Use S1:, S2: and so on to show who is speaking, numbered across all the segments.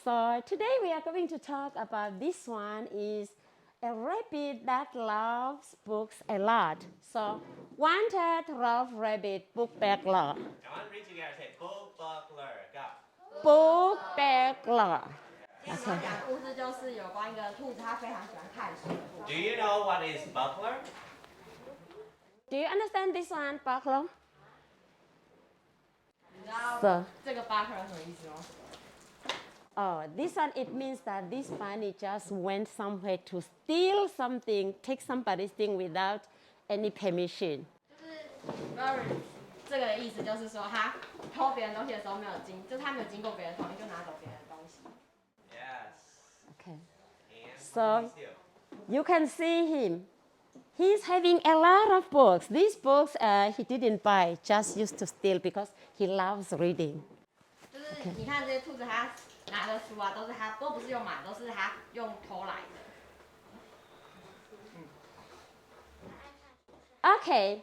S1: So today we are going to talk about this one is a rabbit that loves books a lot. So wanted love rabbit book backlog.
S2: I want to read together. Say book buckler. Go.
S1: Book backlog.
S3: 今天我们要讲的故事就是有关一个兔子，它非常喜欢看书的故
S2: Do
S3: 事。
S2: you know what is buckler?
S1: Do you understand this one, backlog?
S3: 你知道
S1: So
S3: 这个 buckler 什么意思吗？
S1: Oh, this one, it means that this bunny just went somewhere to steal something, take somebody's thing without any permission.
S3: 就是 bury 这个意思就是说，他偷别人东西的时候没有就是他没有经过别人同意就拿走别人的东西。
S2: Yes.
S1: Okay.
S2: And
S1: So
S2: what did he steal?
S1: you can see him. He's having a lot of books. These books he didn't buy, just used to steal because he loves reading.
S3: 就是你看这些兔子，它拿的书啊，都不是用买，都是它用偷来的。
S1: Okay.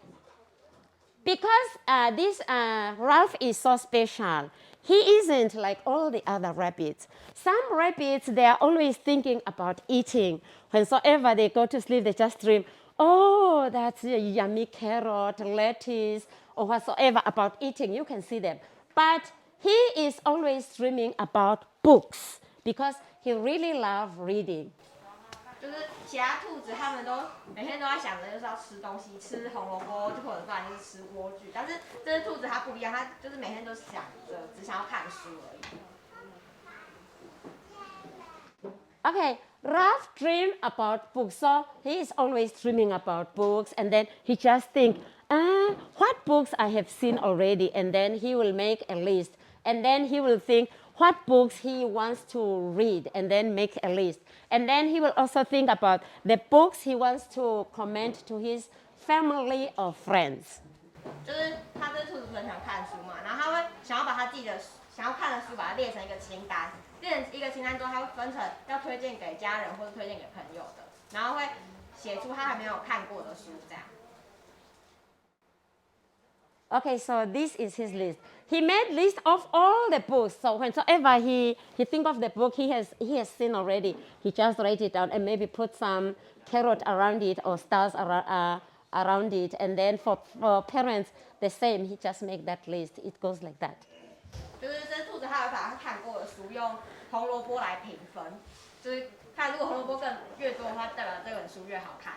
S1: Because this Ralph is so special, he isn't like all the other rabbits. Some rabbits, they are always thinking about eating. Whensoever they go to sleep, they just dream, oh, that's a yummy carrot, lettuce, or whatsoever about eating. You can see them. But he is always dreaming about books because he really loves reading.
S3: 就是其他兔子，它们都每天都在想着就是要吃东西，吃红萝卜，或者不然就是吃莴苣。但是这只兔子它不一样，它就是每天都想着只想要看书而已。
S1: Okay, Ralph dreamed about books, so he is always dreaming about books, and then he just think, what books I have seen already, and then he will make a list, and then he will think what books he wants to read, and then make a list, and then he will also think about the books he wants to comment to his family or friends.
S3: 就是它这只兔子很喜欢看书嘛，然后它会想要把它自己的想要看的书，把它列成一个清单。列成一个清单之后，它会分成要推荐给家人或者推荐给朋友的，然后会写出他还没有看过的书这样。
S1: Okay, so this is his list. He made list of all the books. So whenever he think of the book he has seen already, he just write it down and maybe put some carrot around it or stars around it. And then for parents, the same. He just make that list. It goes like that.
S3: 就是这兔子，它会把它看过的书用红萝卜来评分，就是看如果红萝卜越多的话，代表这本书越好看。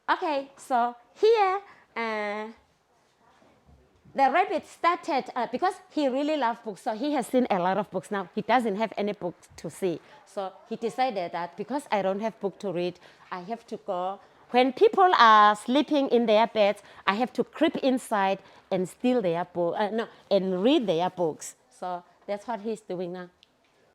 S1: Okay, so here the rabbit started because he really loves books, so he has seen a lot of books. Now he doesn't have any books to see, so he decided that because I don't have book to read, I have to go. When people are sleeping in their beds, I have to creep inside and steal their book, and read their books. So that's what he's doing now.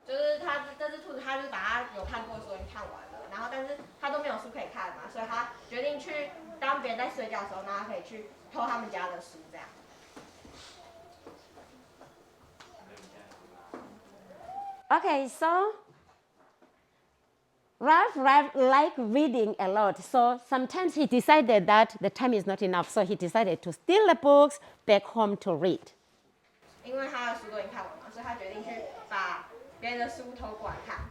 S3: 就是它这只兔子，它就是把它有看过的书已经看完了，然后但是它都没有书可以看嘛，所以它决定去当别人在睡觉的时候，那它可以去偷他们家的书这样。
S1: Okay, so Ralph liked reading a lot, so sometimes he decided that the time is not enough, so he decided to steal the books back home to read.
S3: 因为他的书都已经看完嘛，所以他决定去把别人的书偷过来看。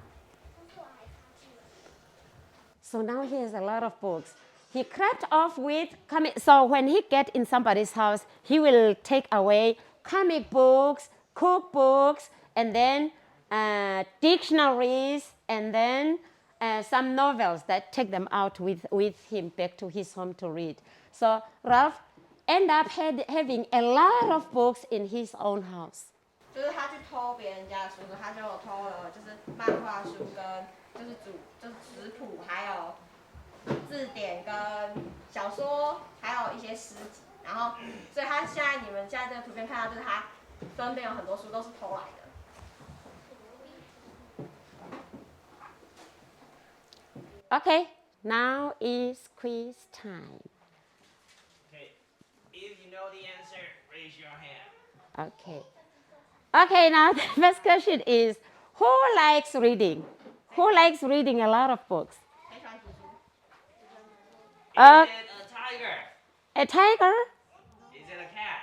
S1: So now he has a lot of books. He crept off with so when he get in somebody's house, he will take away comic books, cookbooks, and then dictionaries, and then some novels that take them out with him back to his home to read. So Ralph ended up having a lot of books in his own house.
S3: 就是他去偷别人家的书，他就偷了就是漫画书跟就是食谱，还有字典跟小说，还有一些诗集。然后，所以他你们现在这个图片看到，就是他身边有很多书都是偷来的。
S1: Okay, now is quiz time.
S2: Okay. If you know the answer, raise your hand.
S1: Okay. Okay, now the first question is, who likes reading? Who likes reading a lot of books?
S3: 很喜欢读书。
S2: Is it a tiger?
S1: A tiger?
S2: Is it a cat?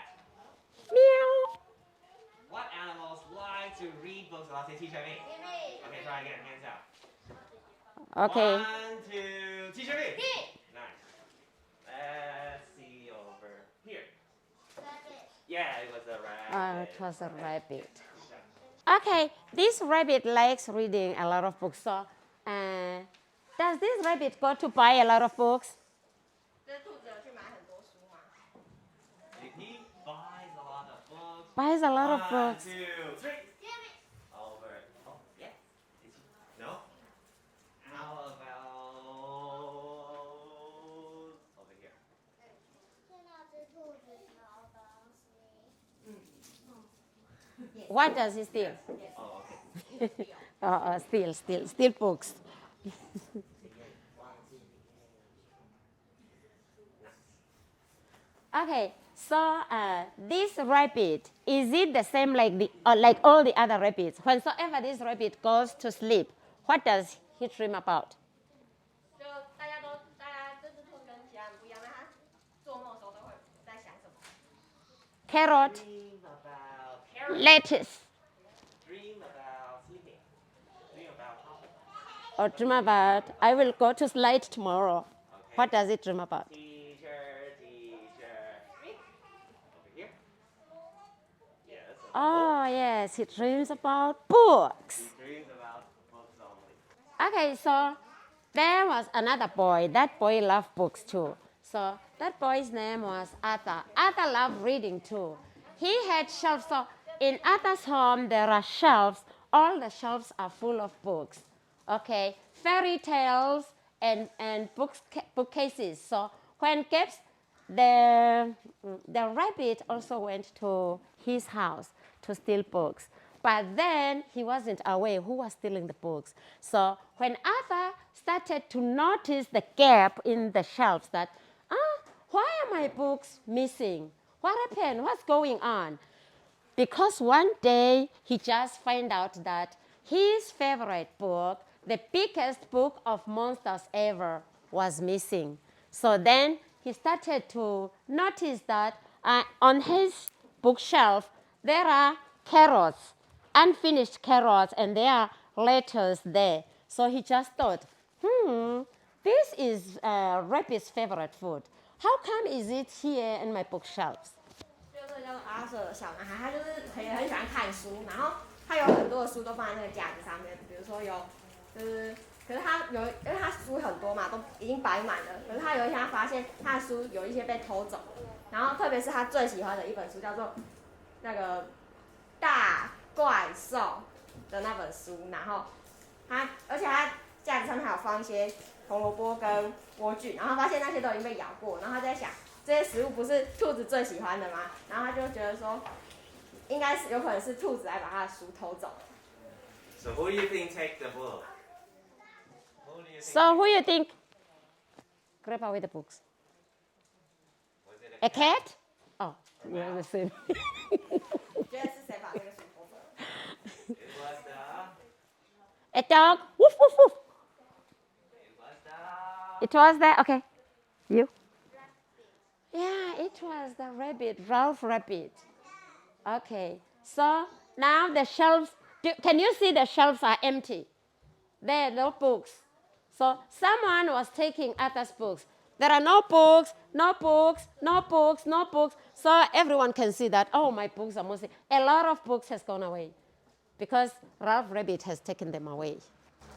S1: Meow.
S2: to read books. I'll say teacher me. Okay, try again. Hands out.
S1: Okay.
S2: 1, 2, teacher me. Nice. Let's see over here. Yeah, it was a rabbit.
S1: It was a rabbit. Okay, this rabbit likes reading a lot of books. So, does this rabbit go to buy a lot of books?
S3: 这兔子有去买很多书吗？
S2: He buys a lot of books.
S1: Buys a lot of
S2: 1,
S1: books.
S2: 2, 3. Over. Oh, yeah. No? How about over here?
S1: What does he steal?
S2: Oh, okay.
S1: Steal books. Okay, so this rabbit, is it the same like all the other rabbits? Whensoever this rabbit goes to sleep, what does he dream about?
S3: 就大家这只兔子跟其他人不一样，那它做梦的时候都会在想什么？
S1: Carrot,
S2: Dream about carrots.
S1: lettuce,
S2: Dream about sleeping. Dream about hopping.
S1: or dream about, I will go to slide tomorrow.
S2: Okay.
S1: What does it dream about?
S2: Teacher. Over here. Yes.
S1: Oh, yes, he dreams about books.
S2: He dreams about books only.
S1: Okay, so there was another boy. That boy loved books too. So that boy's name was Arthur. Arthur loved reading too. He had shelves. So in Arthur's home, there are shelves. All the shelves are full of books. Okay, fairy tales and bookcases. So when Gibbs, the rabbit also went to his house to steal books. But then he wasn't aware who was stealing the books. So when Arthur started to notice the gap in the shelves that, why are my books missing? What happened? What's going on? Because one day he just found out that his favorite book, the biggest book of monsters ever, was missing. So then he started to notice that on his bookshelf there are carrots, unfinished carrots, and there are letters there. So he just thought, this is Rabbit's favorite food. How come is it here in my bookshelves?
S3: 就这个叫做阿瑟的小男孩，他就是很喜欢看书，然后他有很多的书都放在那个架子上面，比如说可是他因为他书很多嘛，都已经摆满了。可是他有一天他发现他的书有一些被偷走，然后特别是他最喜欢的一本书叫做那个大怪兽的那本书，然后而且他架子上面还有放一些红萝卜跟莴苣，然后发现那些都已经被咬过，然后他在想这些食物不是兔子最喜欢的吗？然后他就觉得说，应该是有可能是兔子来把他的书偷走。
S2: So who do you think take the book?
S1: So who you think grab away the books?
S2: Was it
S1: A cat? Oh, we're the same.
S3: 觉得是谁把这个书偷走？
S2: It was the.
S1: A dog? Woof, woof, woof.
S2: It was the.
S1: It was there? Okay. You? Yeah, it was the rabbit, Ralph Rabbit. Okay, so now the shelves, can you see the shelves are empty? There are no books. So someone was taking Arthur's books. There are no books, no books, no books, no books. So everyone can see that, oh, my books are mostly, a lot of books has gone away because Ralph Rabbit has taken them away.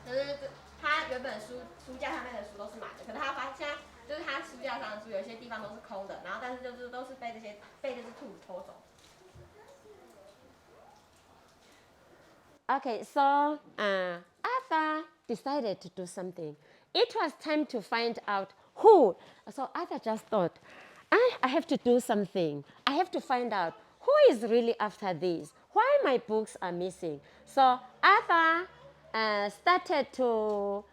S3: 就是他原本书架上面的书都是满的，可是他发现就是他书架上的书有些地方都是空的，然后但是就是都是被这只兔子偷走。
S1: Okay, so Arthur decided to do something. It was time to find out who. So Arthur just thought, I have to do something. I have to find out who is really after this. Why my books are missing? So Arthur started to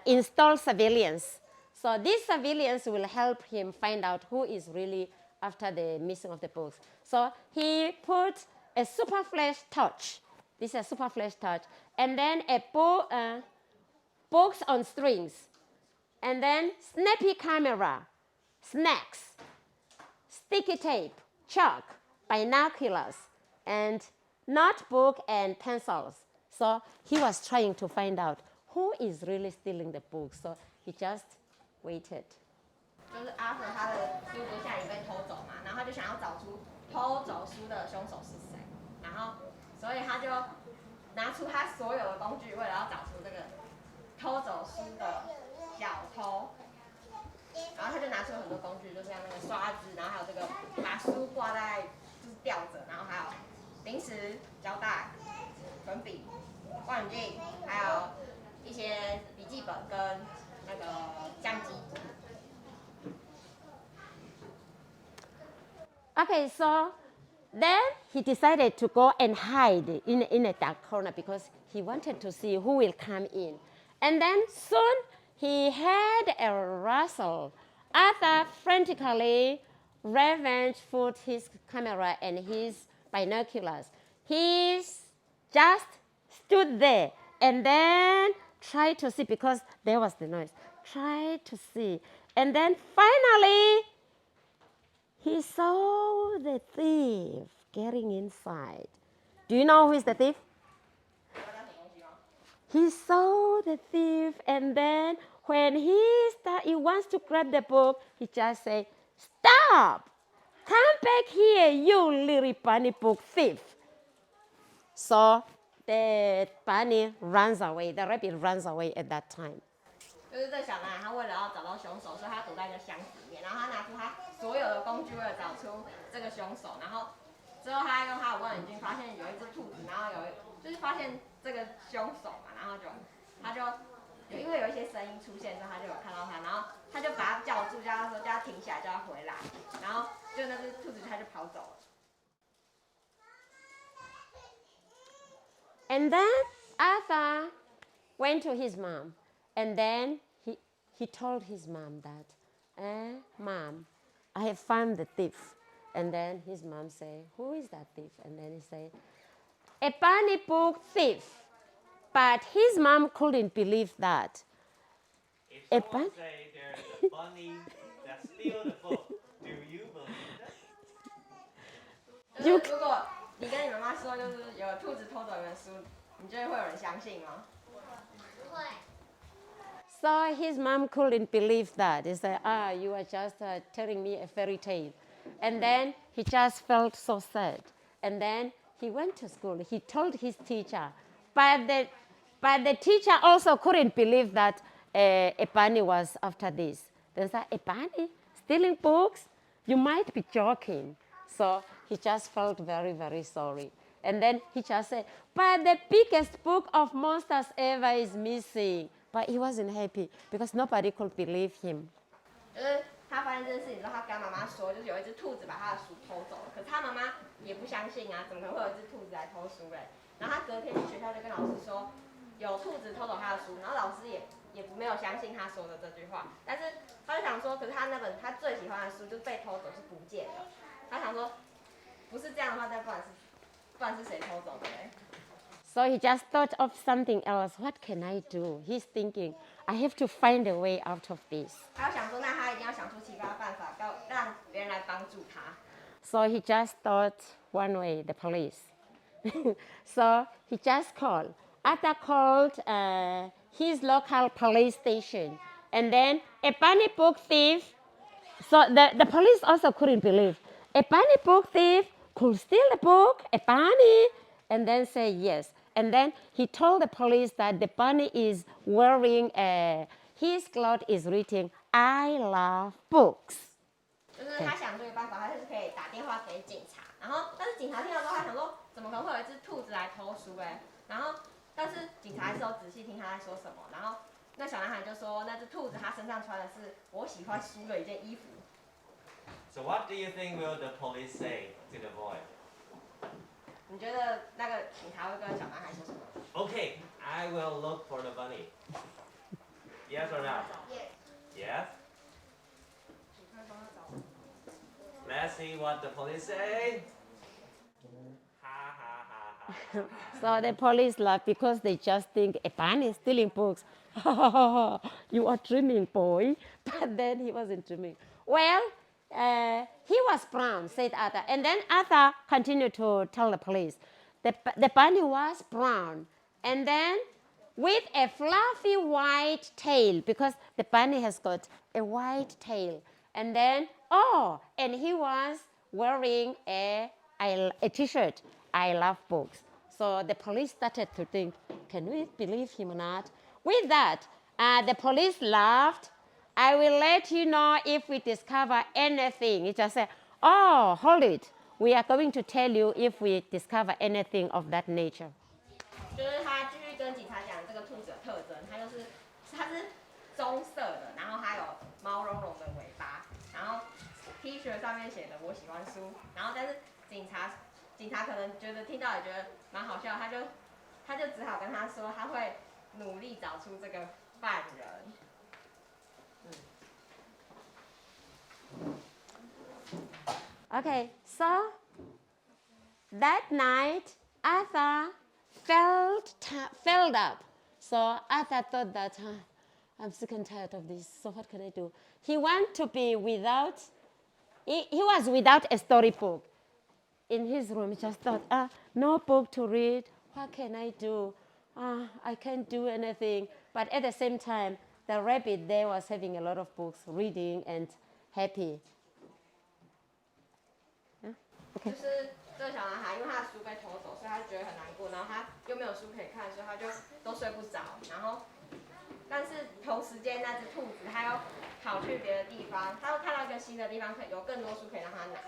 S1: install surveillance. So this surveillance will help him find out who is really after the missing of the books. So he put a super flash torch. This is a super flash torch. And then a books on strings. And then snappy camera, snacks, sticky tape, chalk, binoculars, and notebook and pencils. So he was trying to find out who is really stealing the book. So he just waited.
S3: 就是阿瑟他的书不是现在也被偷走嘛，然后他就想要找出偷走书的凶手是谁，然后所以他就拿出他所有的工具，为了要找出这个偷走书的小偷。然后他就拿出很多工具，就像那个刷子，然后还有这个把书挂在就是吊着，然后还有零食、胶带、粉笔、望远镜，还有一些笔记本跟那个相机。
S1: Okay, so then he decided to go and hide in a dark corner because he wanted to see who will come in. And then soon he heard a rustle. Arthur frantically put his camera and his binoculars. He just stood there and then tried to see because there was the noise. Tried to see. And then finally he saw the thief getting inside. Do you know who is the thief? He saw the thief, and then when he wants to grab the book, he just say, "Stop! Come back here, you little bunny book thief!" So the bunny runs away. The rabbit runs away at that time.
S3: 就是这小男孩，他为了要找到凶手，所以他躲在一个箱子里面，然后他拿出他所有的工具，为了找出这个凶手。然后之后他用他的望远镜发现有一只兔子，然后就是发现这个凶手嘛，然后他就因为有一些声音出现之后，他就有看到他，然后他就把他叫住，叫他停下来，叫他回来，然后就那只兔子他就跑走了。
S1: And then Arthur went to his mom, and then he told his mom that, "Mom, I have found the thief." And then his mom said, "Who is that thief?" And then he said, "A bunny book thief." But his mom couldn't believe that.
S2: If someone say there's a bunny that steals the book, do you believe that?
S3: 如果你跟你妈妈说，就是有兔子偷走你的书，你觉得会有人相信吗？会。
S1: So his mom couldn't believe that. He said, "You are just telling me a fairy tale." And then he just felt so sad. And then he went to school. He told his teacher. But the teacher also couldn't believe that a bunny was after this. They said, "A bunny stealing books? You might be joking." So he just felt very, very sorry. And then he just said, "But the biggest book of monsters ever is missing." But he wasn't happy because nobody could believe him.
S3: 就是他发现这件事情之后，他跟妈妈说，就是有一只兔子把他的书偷走了。可是他妈妈也不相信啊，怎么可能会有一只兔子来偷书嘞？然后他隔天去学校就跟老师说，有兔子偷走他的书，然后老师也没有相信他说的这句话。但是他就想说，可是他那本他最喜欢的书就被偷走，是不见的。他想说，不是这样的话，不然是谁偷走的嘞？
S1: So he just thought of something else. What can I do? He's thinking, I have to find a way out of this.
S3: 他想说，那他一定要想出其他办法，让别人来帮助他。
S1: So he just thought one way, the police. So he just called. Arthur called his local police station. And then a bunny book thief. So the police also couldn't believe. A bunny book thief could steal the book, a bunny, and then say yes. And then he told the police that the bunny is wearing his cloth is written, "I love books."
S3: 就是他想这个办法，他就是可以打电话给警察，然后但是警察听到之后，他想说，怎么可能会有一只兔子来偷书嘞？然后但是警察还是有仔细听他在说什么，然后那小男孩就说，那只兔子它身上穿的是我喜欢书的一件衣服。
S2: So what do you think will the police say to the boy?
S3: 你觉得那个警察会跟小男孩说什么
S2: Okay, I will look for the bunny. Yes or no? Yes. Let's see what the police say. Ha ha ha ha.
S1: So the police laughed because they just think a bunny is stealing books. You are dreaming, boy. But then he wasn't dreaming. Well, he was brown, said Arthur. And then Arthur continued to tell the police, The bunny was brown. And then with a fluffy white tail, because the bunny has got a white tail. And then, and he was wearing a t-shirt, I love books. So the police started to think, can we believe him or not? With that, the police laughed. I will let you know if we discover anything. He just said, hold it. We are going to tell you if we discover anything of that nature.
S3: 就是他继续跟警察讲这个兔子的特征，它是棕色的，然后还有毛茸茸的尾巴，然后 T 恤上面写的我喜欢书，然后但是警察可能觉得听到也觉得蛮好笑，他就只好跟他说他会努力找出这个犯人。
S1: Okay, so that night Arthur filled up. So Arthur thought that I'm sick and tired of this. So what can I do? He wanted to be without. He was without a storybook in his room. He just thought, no book to read. What can I do? I can't do anything. But at the same time, the rabbit there was having a lot of books, reading and happy.
S3: 就是这个小男孩，因为他的书被偷走，所以他觉得很难过，然后他又没有书可以看，所以他就都睡不着。然后，但是同时间那只兔子它又跑去别的地方，它又看到一个新的地方，有更多书可以让它拿。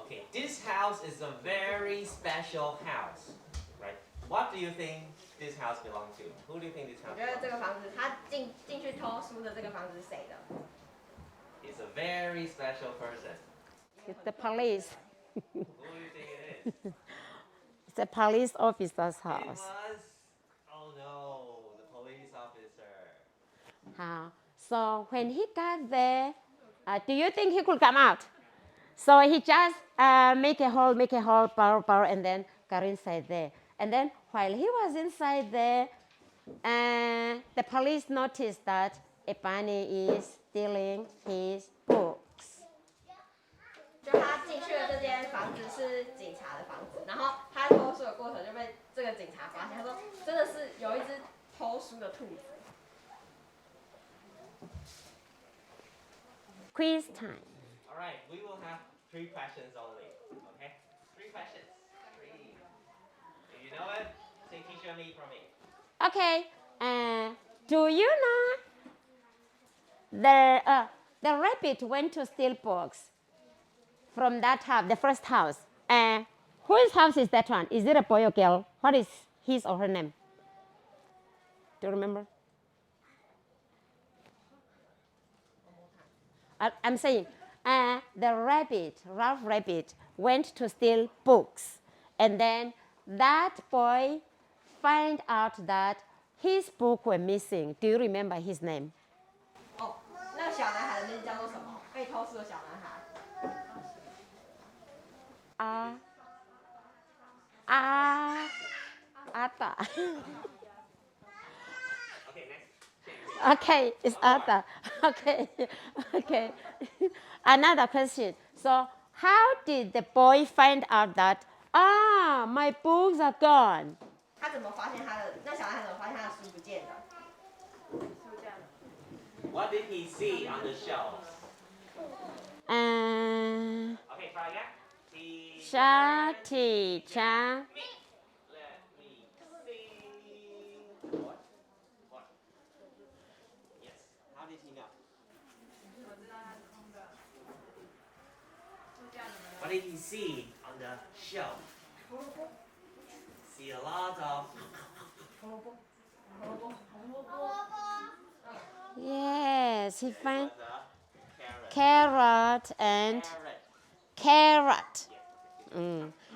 S2: Okay, this house is a very special house, right? What do you think this house belongs to? Who do you think this house
S3: 我觉得
S2: belongs
S3: 这个房子，他进去偷书的这个房子是谁的？
S2: to? It's a very special person.
S1: It's the police.
S2: Who do you think it is?
S1: It's a police officer's
S2: It
S1: house.
S2: was, oh no, the police officer.
S1: So when he got there, do you think he could come out? So he just make a hole, power, and then got inside there. And then while he was inside there, the police noticed that a bunny is stealing his books.
S3: 就他进去的这间房子是警察的房子，然后他偷书的过程就被这个警察发现。他说，真的是有一只偷书的兔子。
S1: Quiz time.
S2: All right, we will have 3 questions only. Okay, 3 questions. 3. If you know it, say teacher me from me.
S1: Okay. Do you know the rabbit went to steal books from that house, the first house? Whose house is that one? Is it a boy or girl? What is his or her name? Do you remember? I'm saying the Ralph Rabbit, went to steal books. And then that boy find out that his book were missing. Do you remember his name?
S3: 哦，那个小男孩的名字叫做什么？被偷书的小男孩。
S1: Arthur.
S2: Okay, next.
S1: Okay, it's Arthur. Okay. Another question. So, how did the boy find out that, my books are gone?
S3: 他怎么发现他的？那小男孩怎么发现他的书不见了？
S2: What did he see on the shelves? Okay, try again.
S1: Teacher.
S2: Let me see. What? Yes. How did he know? What did he see on the shelf? See a lot of.
S1: Yes, he found
S2: It was a
S1: carrot and carrot.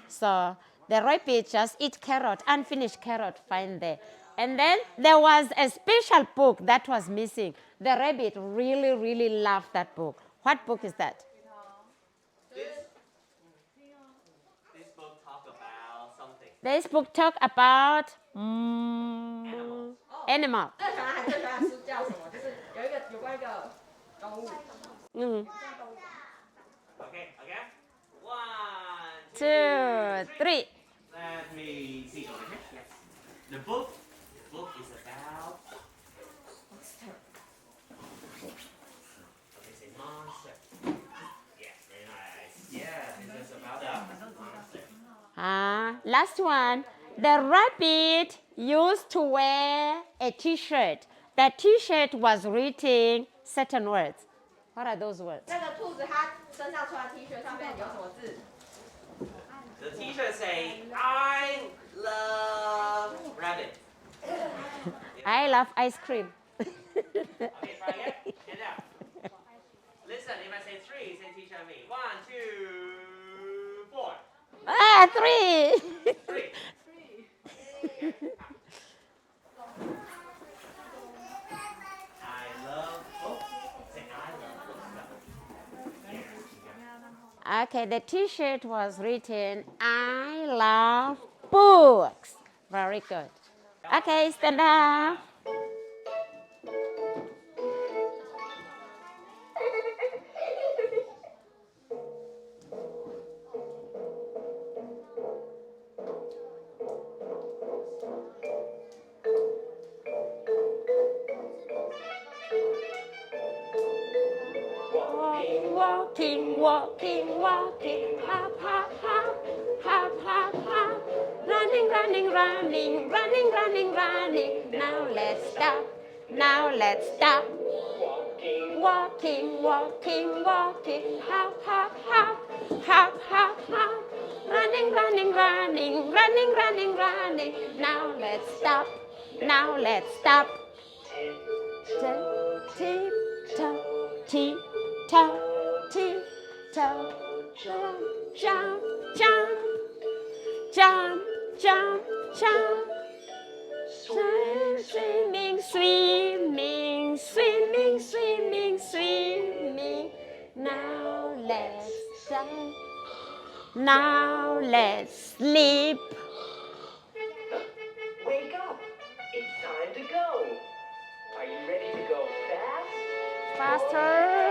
S1: So the rabbit just eat carrot, unfinished carrot, find there. And then there was a special book that was missing. The rabbit really, really loved that book. What book is that?
S2: This book talk about something.
S1: This book talk about animal.
S3: 这个小男孩最喜欢的书叫什么？就是有关一个动物。
S2: Okay, again. 1,
S1: 2, 3.
S2: The book is about. Okay, say monster. Yeah, very nice. Yeah, this is about a monster.
S1: Last one. The rabbit used to wear a T-shirt. The T-shirt was written certain words. What are those words?
S3: 那个兔子它身上穿的 T 恤上面有什么字？
S2: The T-shirt say, "I love rabbit."
S1: I love ice cream.
S2: Okay, try again. Hand out. Listen, if I say three, say teacher me. 1, 2, 4.
S1: 3.
S2: 3. I love books. Say I love books.
S1: Okay, the T-shirt was written, I love books. Very good. Okay, stand up. Walking, walking, walking, hop, hop, hop, hop, hop, hop. Running, running, running, running, running, running. Now let's stop, now let's stop. Walking, walking, walking, hop, hop, hop, hop, hop, hop. Running, running, running, running, running, running. Now let's stop, now let's stop. Tip, toe, tip, toe. Tip-toe, jump, jump, jump, jump, jump. Swimming, swimming, swimming, swimming, swimming. Now let's stop. Now let's sleep.
S4: Wake up! It's time to go. Are you ready to go fast?
S1: Faster.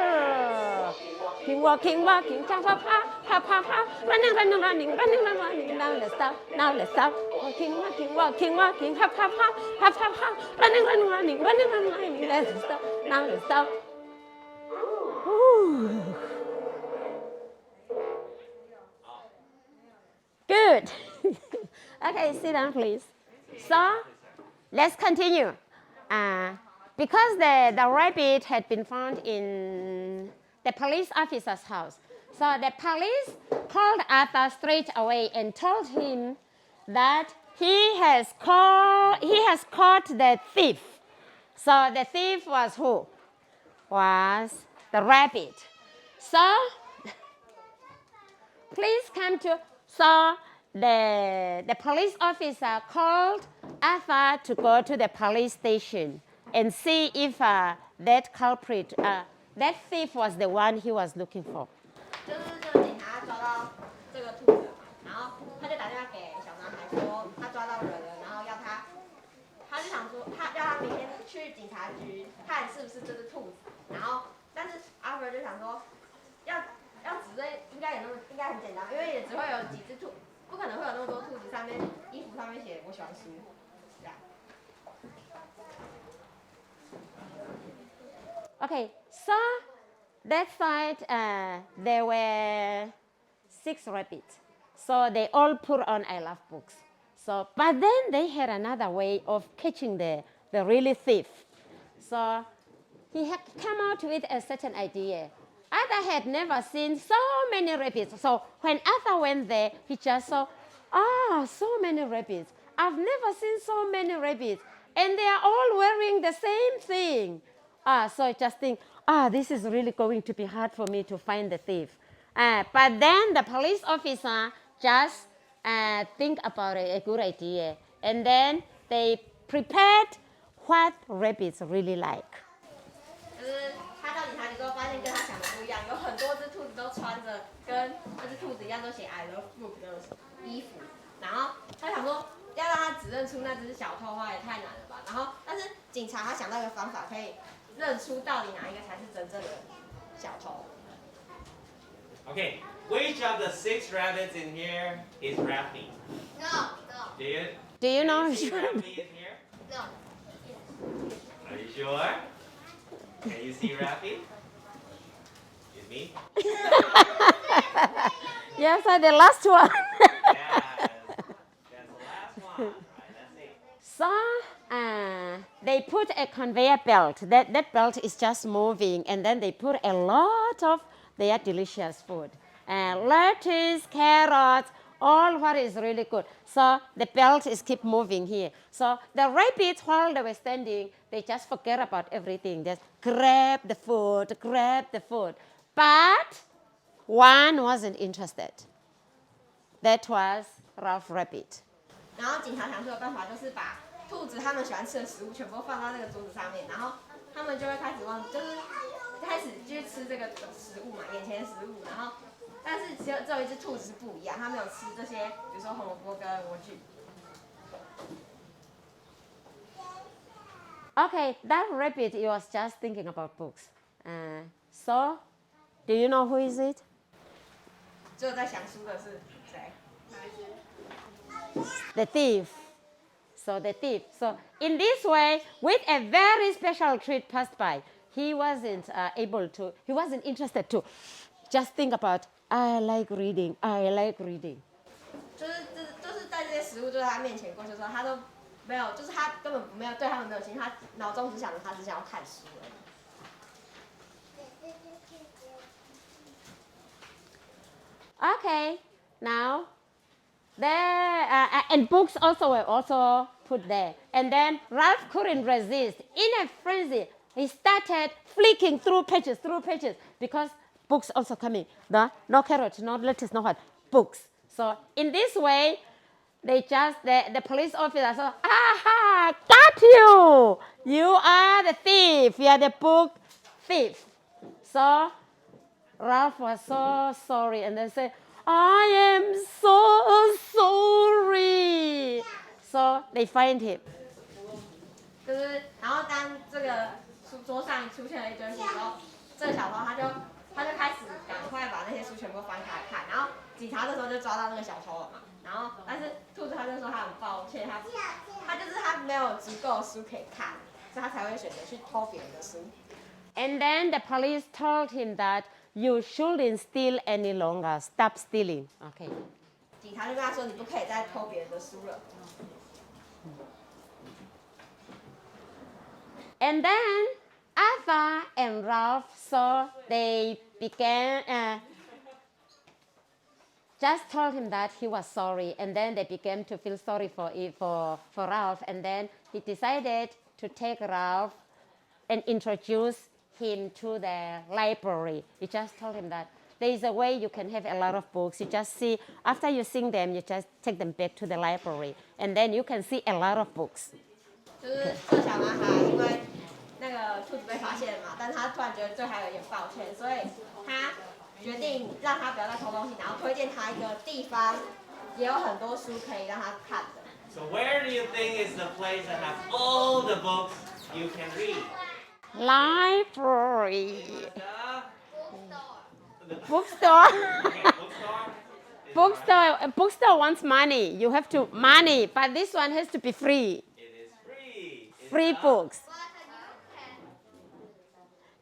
S1: Walking, walking, walking, jump, hop, hop, hop, hop, hop. Running, running, running, running, running, running. Now let's stop, now let's stop. Walking, walking, walking, walking, hop, hop, hop, hop, hop, hop. Running, running, running, running, running, running. Let's stop, now let's stop. Ooh. Good. Okay, sit down, please. So, let's continue. Because the rabbit had been found in the police officer's house. So the police called Arthur straight away and told him that he has caught the thief. So the thief was who? Was the rabbit. So please come to. So the police officer called Arthur to go to the police station and see if that culprit, that thief was the one he was looking for.
S3: 就是这个警察抓到这个兔子了嘛，然后他就打电话给小男孩说他抓到人了，然后他就想说要他明天去警察局看是不是这只兔子，然后但是阿伯就想说要指认应该很简单，因为也只会有几只兔，不可能会有那么多兔子上面衣服上面写我喜欢书，这样。
S1: Okay, so that side there were 6 rabbits. So they all put on I love books. So, but then they had another way of catching the really thief. So he had come out with a certain idea. Arthur had never seen so many rabbits. So when Arthur went there, he just saw, so many rabbits. I've never seen so many rabbits. And they are all wearing the same thing. So I just think, this is really going to be hard for me to find the thief. But then the police officer just think about a good idea. And then they prepared what rabbits really like.
S3: 就是他到警察局之后发现跟他想的不一样，有很多只兔子都穿着跟这只兔子一样都写 I love book 的衣服，然后他想说要让他指认出那只小偷的话也太难了吧，然后但是警察他想到一个方法可以认出到底哪一个才是真正的小偷。
S2: Okay, Which of the 6 rabbits in here is Raffy?
S3: No.
S1: Do you know?
S2: Can you see Raffy in here?
S3: No.
S2: Are you sure? Can you see Raffy? Is me?
S1: Yes, the last one.
S2: Yes. That's the last one. Right, let's see.
S1: So they put a conveyor belt. That belt is just moving, and then they put a lot of their delicious food. Lettuce, carrots, all what is really good. So the belt is keep moving here. So the rabbits, while they were standing, they just forget about everything. Just grab the food. But one wasn't interested. That was Ralph Rabbit.
S3: 然后警察想出的办法就是把兔子他们喜欢吃的食物全部放到那个桌子上面，然后他们就会开始就是开始去吃这个食物嘛，眼前的食物，然后但是只有一只兔子是不一样，它没有吃这些，比如说红萝卜跟莴苣。
S1: Okay, that rabbit was just thinking about books. So, do you know who is it?
S3: 只有在想书的是谁？
S1: The thief. So the thief. So in this way, with a very special treat passed by, he wasn't interested to just think about, I like reading.
S3: 就是在这些食物就在他面前过去的时候，他都没有，就是他根本没有对他们没有兴趣，他脑中只想着他只想要看书而已。
S1: Okay, now there and books also were also put there. And then Ralph couldn't resist. In a frenzy, he started flicking through pages because books also coming. No carrot, no lettuce, no what, books. So in this way, the police officer said, aha, got you. You are the thief. You are the book thief. So Ralph was so sorry, and they said, I am so sorry. So they find him.
S3: 就是，然后当这个桌上出现了一堆书之后，这个小偷他就开始赶快把那些书全部翻开看，然后警察这时候就抓到那个小偷了嘛。然后，但是兔子他就说他很抱歉，他没有足够的书可以看，所以他才会选择去偷别人的书。
S1: And then the police told him that you shouldn't steal any longer. Stop stealing. Okay.
S3: 警察就跟他说，你不可以再偷别人的书了。
S1: And then Arthur and Ralph, so they began, just told him that he was sorry, and then they began to feel sorry for Ralph, and then he decided to take Ralph and introduce him to the library. He just told him that there is a way you can have a lot of books. You just see, after you sing them, you just take them back to the library, and then you can see a lot of books.
S3: 就是这小男孩因为那个兔子被发现了嘛，但是他突然觉得对他有点抱歉，所以他决定让他不要再偷东西，然后推荐他一个地方，也有很多书可以让他看的。
S2: So where do you think is the place that has all the books you can read?
S1: Library.
S2: The
S1: Bookstore.
S2: okay, bookstore.
S1: Bookstore wants money. You have to money, but this one has to be free.
S2: It is free.
S1: Free books.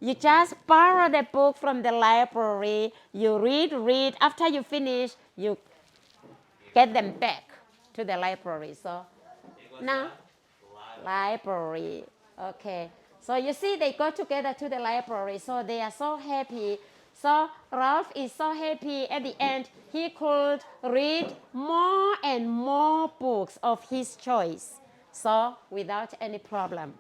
S1: You just borrow the book from the library. You read. After you finish, you get them back to the library. So now, library. Okay. So you see, they go together to the library. So they are so happy. So Ralph is so happy. At the end, he could read more and more books of his choice. So without any problem.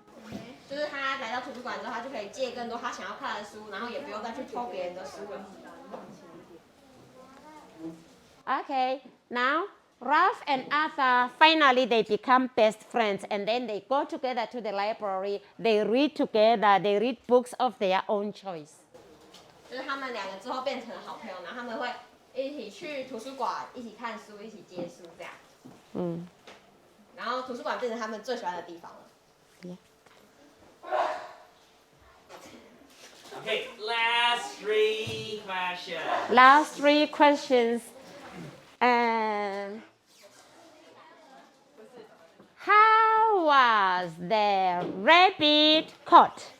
S3: 就是他来到图书馆之后，他就可以借更多他想要看的书，然后也不用再去偷别人的书了。
S1: Okay, now Ralph and Arthur, finally they become best friends, and then they go together to the library. They read together. They read books of their own choice.
S3: 就是他们两个之后变成了好朋友，然后他们会一起去图书馆，一起看书，一起借书这样。然后图书馆变成他们最喜欢的地方了。
S2: Okay, last 3 questions.
S1: Last 3 questions. How was the rabbit caught?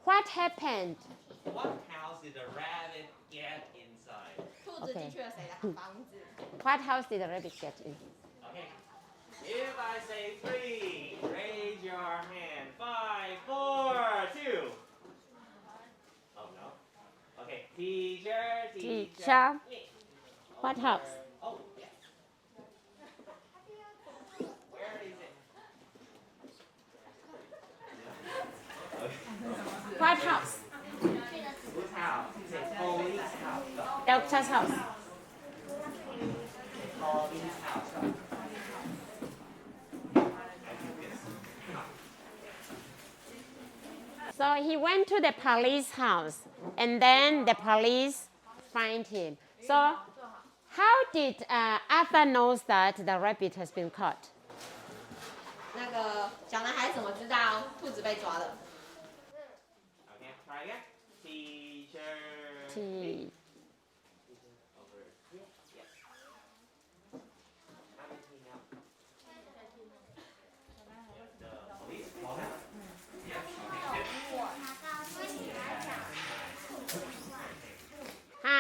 S1: What happened?
S2: What house did the rabbit get inside?
S3: 兔子进去了谁的房子？
S1: What house did the rabbit get in?
S2: Okay. If I say 3, raise your hand. 5, 4, 2. Oh no. Okay. Teacher.
S1: Teacher. What house?
S2: Oh, yes. Where is it?
S1: What house?
S2: Whose house? Is it Police house?
S1: Doctor's house.
S2: Police house.
S1: So he went to the police house, and then the police find him. So how did Arthur knows that the rabbit has been caught?
S3: 那个小男孩怎么知道兔子被抓了？
S2: Okay, try again. Teacher.
S1: T.
S2: Over here. Yes. How did he know? The police called him? Yes.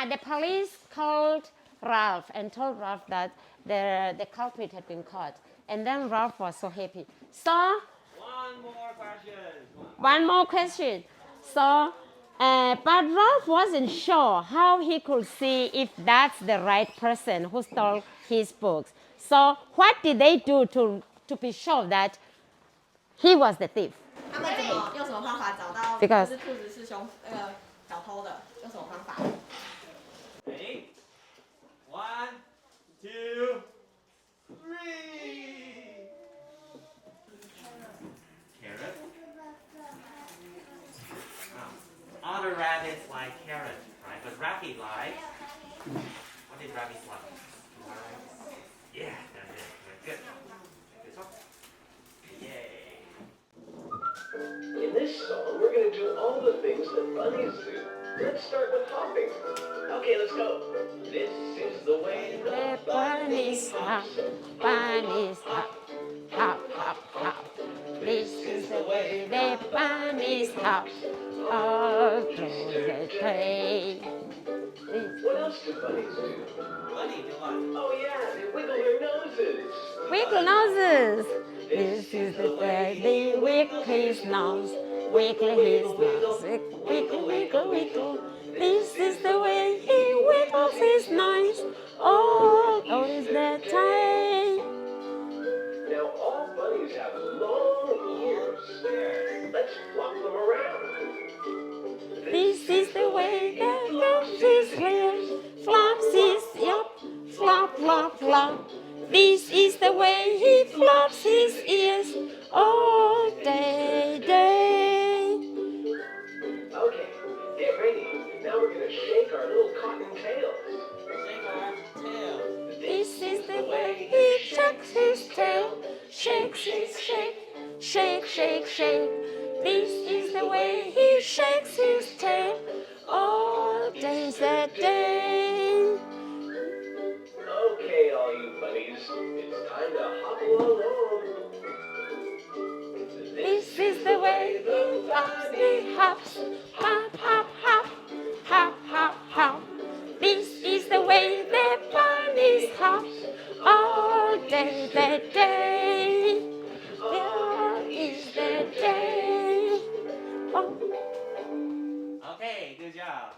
S1: The police called Ralph and told Ralph that the culprit had been caught. And then Ralph was so happy. So,
S2: One more question.
S1: one more question. So, but Ralph wasn't sure how he could see if that's the right person who stole his books. So, what did they do to be sure that he was the thief?
S3: 他们用什么方法找到
S1: Because-
S3: 就是兔子是小偷的？用什么方法？
S2: Ready? 1, 2, 3. Carrot. Other rabbits like carrot, right? But rabbit like. What did rabbits like? Yeah, that's it. Very good. This one. Yay.
S4: In this song, we're going to do all the things that bunnies do. Let's start with hopping. Okay, let's go. This is the way
S1: The bunnies hop, bunnies hop, hop, hop, hop. This is the way the bunnies hop all through the day.
S4: What else do bunnies do?
S2: Bunny, do what?
S4: Oh yeah, they wiggle their noses.
S1: Wiggle noses. This is the way they wiggle his nose, wiggle his nose, wiggle, wiggle, wiggle. This is the way he wiggles his nose all through the day.
S4: Now all bunnies have long ears. Let's flop them around.
S1: This is the way that flaps his ears, flaps his yup, flop, flop, flop. This is the way he flaps his ears all day, day.
S4: Okay, get ready. Now we're gonna shake our little cotton tails.
S2: Shake our tail.
S1: This is the way he shakes his tail, shakes his shake, shake, shake, shake. This is the way he shakes his tail all day, that day.
S4: Okay, all you bunnies, it's time to hop along.
S1: This is the way he bunny hops, hop, hop, hop, hop, hop, hop. This is the way the bunnies hop all day, that day. There is the day. Oh.
S2: Okay, good job.